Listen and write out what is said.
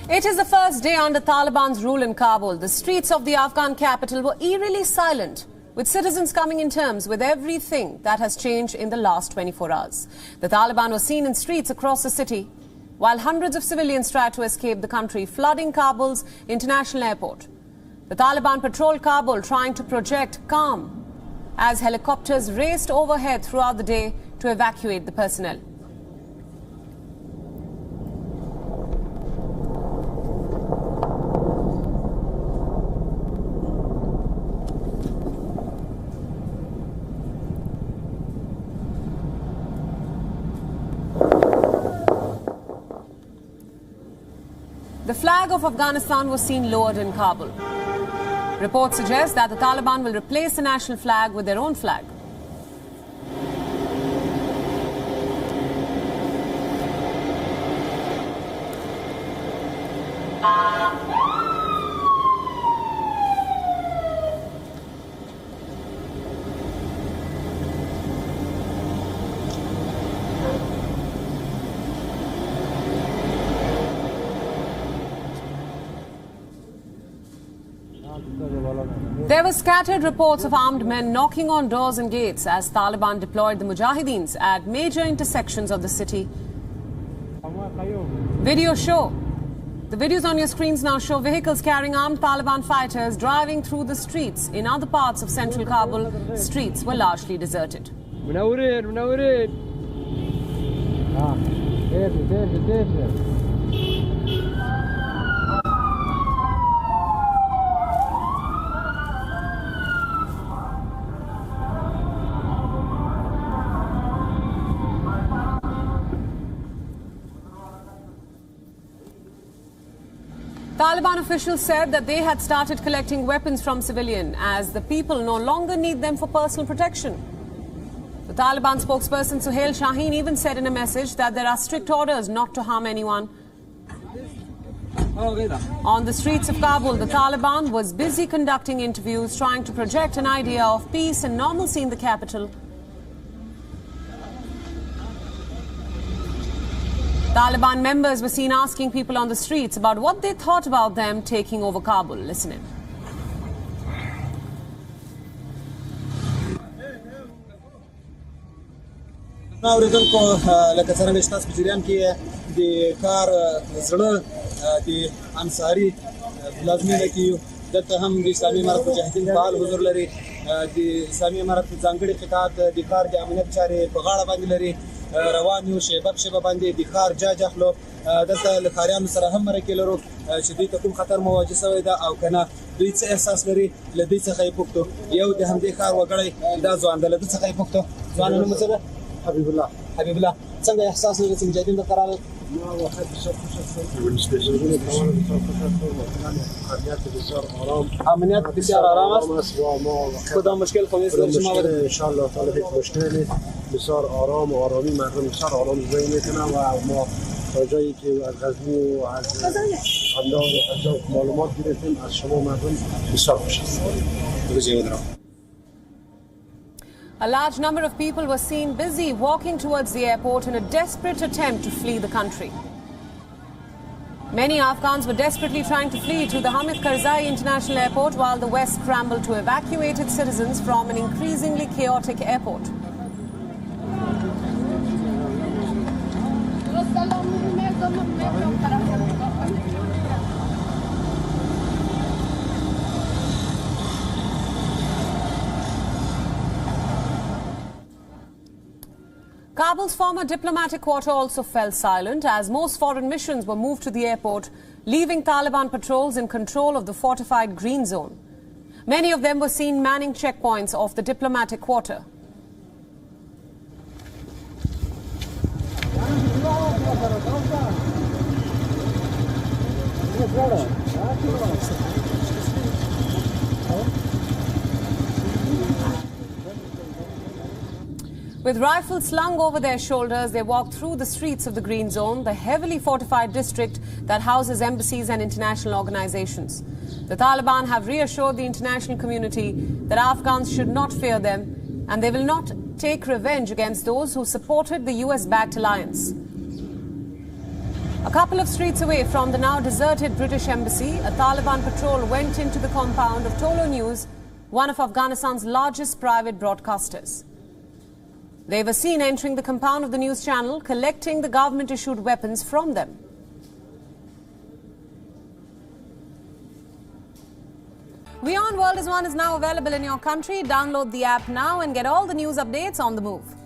It is the first day under Taliban's rule in Kabul. The streets of the Afghan capital were eerily silent, with citizens coming in terms with everything that has changed in the last 24 hours. The Taliban was seen in streets across the city, while hundreds of civilians tried to escape the country, flooding Kabul's international airport. The Taliban patrolled Kabul, trying to project calm, as helicopters raced overhead throughout the day to evacuate the personnel. The flag of Afghanistan was seen lowered in Kabul. Reports suggest that the Taliban will replace the national flag with their own flag. There were scattered reports of armed men knocking on doors and gates as Taliban deployed the Mujahideens at major intersections of the city. The videos on your screens now show vehicles carrying armed Taliban fighters driving through the streets. In other parts of central Kabul, streets were largely deserted. Taliban officials said that they had started collecting weapons from civilians as the people no longer need them for personal protection. The Taliban spokesperson Suhail Shaheen even said in a message that there are strict orders not to harm anyone. On the streets of Kabul, the Taliban was busy conducting interviews, trying to project an idea of peace and normalcy in the capital. Taliban members were seen asking people on the streets about what they thought about them taking over Kabul. Listen in. دلته هم د اسلامي امارت مجاهدین فعال حضور لري د اسلامي امارت ځانګړي قطاعت د ښار د امنیت چارې په غاړه باندې لري روان یو شیبه په شیبه باندې د ښار جاج اخلو دلته له ښاریانو سره هم مرکې لرو چې دوی ته کوم خطر مواجه شوی ده او که نه دوی څه احساس لري له دوی څخه یې پوښتو یو د همدې ښار وګړی دا ځوان ده له ده څخه یې پوښتو ځوانه نوم څه ده حبیب الله څنګه احساس لري چې مجاهدین درته راغلل امنیت بسیار آرام است کدام مشکل خونیست ان شاء الله تعالی هیچ مشکلی بسیار آرام و آرامی مردم بسیار آرام زندگی میکنن و ما تا جایی که از غزنی و از انداز معلومات گرفتیم از شما مردم بسیار خوش است. A large number of people were seen busy walking towards the airport in a desperate attempt to flee the country. Many Afghans were desperately trying to flee to the Hamid Karzai International Airport while the West scrambled to evacuate its citizens from an increasingly chaotic airport. Kabul's former diplomatic quarter also fell silent as most foreign missions were moved to the airport, leaving Taliban patrols in control of the fortified green zone. Many of them were seen manning checkpoints of the diplomatic quarter. With rifles slung over their shoulders, they walked through the streets of the Green Zone, the heavily fortified district that houses embassies and international organizations. The Taliban have reassured the international community that Afghans should not fear them and they will not take revenge against those who supported the US-backed alliance. A couple of streets away from the now deserted British embassy, a Taliban patrol went into the compound of Tolo News, one of Afghanistan's largest private broadcasters. They were seen entering the compound of the news channel, collecting the government-issued weapons from them. WION World is One is now available in your country. Download the app now and get all the news updates on the move.